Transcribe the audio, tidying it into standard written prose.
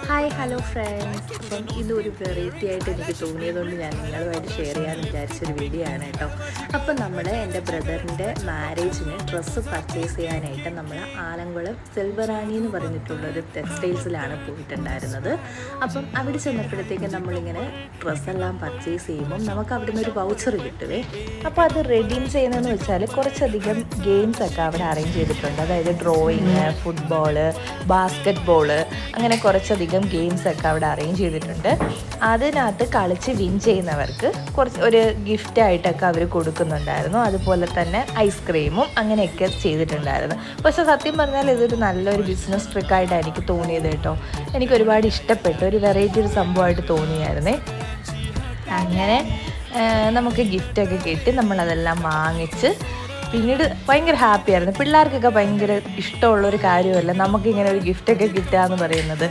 Hi hello friends. അപ്പം ഇതൊരു variety ആയിട്ട് എനിക്ക് തോന്നിയതുകൊണ്ട് ഞാൻ നിങ്ങളുമായിട്ട് ഷെയർ ചെയ്യാൻ വിചാരിച്ചൊരു വീഡിയോ ആണ് കേട്ടോ. അപ്പം നമ്മൾ എൻ്റെ ബ്രദറിൻ്റെ മാരേജിന് ഡ്രസ്സ് പർച്ചേസ് ചെയ്യാനായിട്ട് നമ്മൾ ആലങ്കുളം സെൽവറാണി എന്ന് പറഞ്ഞിട്ടുള്ളൊരു ടെക്സ്റ്റൈൽസിലാണ് പോയിട്ടുണ്ടായിരുന്നത്. അപ്പം അവിടെ ചെന്നപ്പോഴത്തേക്കും നമ്മളിങ്ങനെ ഡ്രസ്സെല്ലാം പർച്ചേസ് ചെയ്യുമ്പം നമുക്ക് അവിടെ നിന്ന് ഒരു വൗച്ചർ കിട്ടുവേ. അപ്പോൾ അത് റെഡീം ചെയ്യുന്നതെന്ന് വെച്ചാൽ കുറച്ചധികം ഗെയിംസ് ഒക്കെ അവിടെ അറേഞ്ച് ചെയ്തിട്ടുണ്ട്. അതായത് ഡ്രോയിങ്, ഫുട്ബോള്, ബാസ്ക്കറ്റ് ബോള്, അങ്ങനെ കുറച്ചധികം ഗെയിംസൊക്കെ അവിടെ അറേഞ്ച് ചെയ്തിട്ടുണ്ട്. അതിനകത്ത് കളിച്ച് വിൻ ചെയ്യുന്നവർക്ക് ഒരു ഗിഫ്റ്റായിട്ടൊക്കെ അവർ കൊടുക്കുന്നുണ്ടായിരുന്നു. അതുപോലെ തന്നെ ഐസ്ക്രീമും അങ്ങനെയൊക്കെ ചെയ്തിട്ടുണ്ടായിരുന്നു. പക്ഷെ സത്യം പറഞ്ഞാൽ ഇതൊരു നല്ലൊരു ബിസിനസ് ട്രിക്കായിട്ടാണ് എനിക്ക് തോന്നിയത് കേട്ടോ. എനിക്കൊരുപാട് ഇഷ്ടപ്പെട്ടു, ഒരു വെറൈറ്റി ഒരു സംഭവമായിട്ട് തോന്നിയായിരുന്നേ. അങ്ങനെ നമുക്ക് ഗിഫ്റ്റൊക്കെ കിട്ടി, നമ്മളതെല്ലാം വാങ്ങിച്ച് പിന്നീട് ഭയങ്കര ഹാപ്പിയായിരുന്നു. പിള്ളേർക്കൊക്കെ ഭയങ്കര ഇഷ്ടമുള്ളൊരു കാര്യമല്ല നമുക്കിങ്ങനെ ഒരു ഗിഫ്റ്റൊക്കെ കിട്ടുക എന്ന് പറയുന്നത്.